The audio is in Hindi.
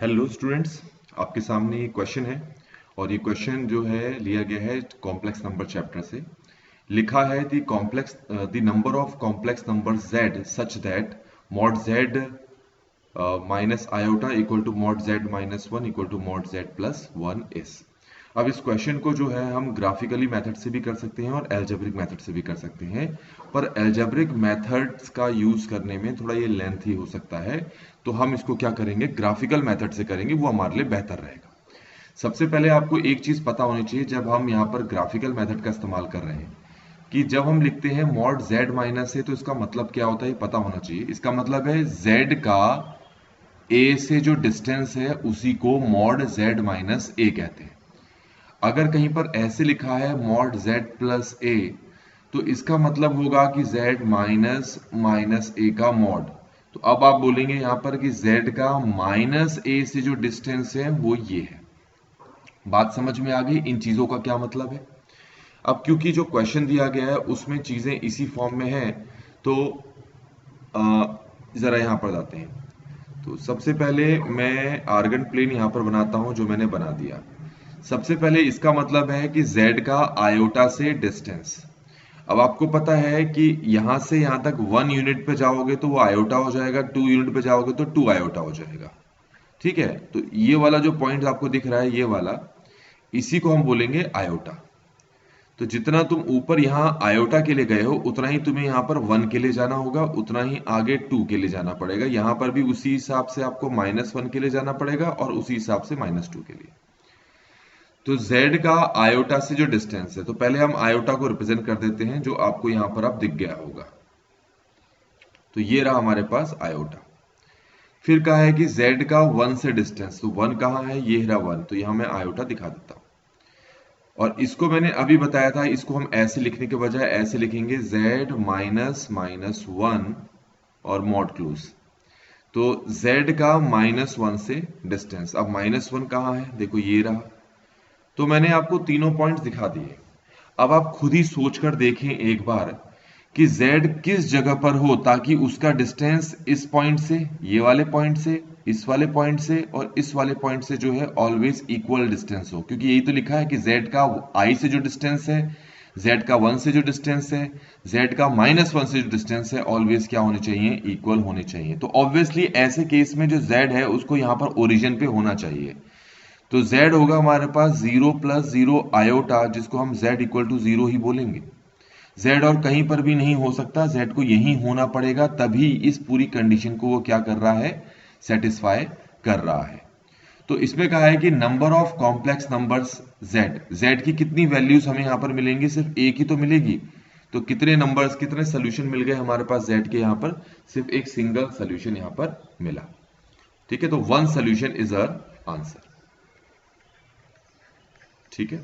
हेलो स्टूडेंट्स, आपके सामने ये क्वेश्चन है और ये क्वेश्चन जो है लिया गया है कॉम्प्लेक्स नंबर चैप्टर से। लिखा है the number of complex number z such that mod z minus iota equal to mod z minus one equal to mod z plus one is. अब इस क्वेश्चन को जो है हम ग्राफिकली मेथड से भी कर सकते हैं और एल्जेब्रिक मेथड से भी कर सकते हैं, पर एल्जेब्रिक मेथड्स का यूज करने में थोड़ा ये लेंथी हो सकता है, तो हम इसको क्या करेंगे, ग्राफिकल मेथड से करेंगे, वो हमारे लिए बेहतर रहेगा। सबसे पहले आपको एक चीज पता होनी चाहिए जब हम यहाँ पर ग्राफिकल मेथड का इस्तेमाल कर रहे हैं कि जब हम लिखते हैं मॉड z माइनस है तो इसका मतलब क्या होता है, ये पता होना चाहिए। इसका मतलब है z का a से जो डिस्टेंस है उसी को मॉड z माइनस a कहते हैं। अगर कहीं पर ऐसे लिखा है मॉड z प्लस ए, तो इसका मतलब होगा कि z माइनस माइनस ए का मॉड। तो अब आप बोलेंगे यहां पर कि z का माइनस ए से जो डिस्टेंस है वो ये है। बात समझ में आ गई इन चीजों का क्या मतलब है। अब क्योंकि जो क्वेश्चन दिया गया है उसमें चीजें इसी फॉर्म में है, तो जरा यहां पर जाते हैं। तो सबसे पहले मैं आर्गन प्लेन यहां पर बनाता हूं, जो मैंने बना दिया। सबसे पहले इसका मतलब है कि z का आयोटा से डिस्टेंस। अब आपको पता है कि यहां से यहां तक 1 यूनिट पे जाओगे तो वो आयोटा हो जाएगा, 2 यूनिट पे जाओगे तो 2 आयोटा हो जाएगा। ठीक है, तो ये वाला जो पॉइंट आपको दिख रहा है ये वाला, इसी को हम बोलेंगे आयोटा। तो जितना तुम ऊपर यहां आयोटा के लिए गए हो उतना ही तुम्हें यहां पर 1 के लिए जाना होगा, उतना ही आगे 2 के लिए जाना पड़ेगा। यहां पर भी उसी हिसाब से आपको -1 के लिए जाना पड़ेगा और उसी हिसाब से -2 के लिए। तो z का आयोटा से जो डिस्टेंस है, तो पहले हम आयोटा को रिप्रेजेंट कर देते हैं, जो आपको यहां पर अब दिख गया होगा। तो ये रहा हमारे पास आयोटा। फिर कहा है कि z का 1 से डिस्टेंस, तो 1 कहाँ है, ये रहा 1, तो यहां मैं आयोटा दिखा देता हूं। और इसको मैंने अभी बताया था, इसको हम ऐसे लिखने के बजाय ऐसे लिखेंगे z माइनस माइनस वन और मॉड क्लोज। तो z का -1 से डिस्टेंस, अब -1 कहाँ है, देखो ये रहा। तो मैंने आपको तीनों पॉइंट्स दिखा दिए। अब आप खुद ही सोचकर देखें एक बार कि z किस जगह पर हो ताकि उसका डिस्टेंस इस पॉइंट से, ये वाले पॉइंट से, इस वाले पॉइंट से और इस वाले पॉइंट से जो है ऑलवेज इक्वल डिस्टेंस हो। क्योंकि यही तो लिखा है कि z का i से जो डिस्टेंस है, z का 1 से जो डिस्टेंस है, z का -1 से जो डिस्टेंस है, ऑलवेज क्या होने चाहिए, इक्वल होने चाहिए। तो ऑब्वियसली ऐसे केस में जो z है उसको यहां पर ओरिजिन पे होना चाहिए। तो z होगा हमारे पास 0 प्लस 0 आयोटा, जिसको हम z इक्वल टू 0 ही बोलेंगे। z और कहीं पर भी नहीं हो सकता, z को यही होना पड़ेगा, तभी इस पूरी कंडीशन को वो क्या कर रहा है, सेटिस्फाई कर रहा है। तो इसमें कहा है कि number of complex numbers z की कितनी वैल्यूज हमें यहां पर मिलेंगी, सिर्फ एक ही तो मिलेगी। तो कितने नंबर्स, कितने सोल्यूशन मिल गए हमारे पास z के, यहां पर सिर्फ एक सिंगल सोल्यूशन यहां पर मिला। ठीक है, तो one solution is our answer. ठीक है।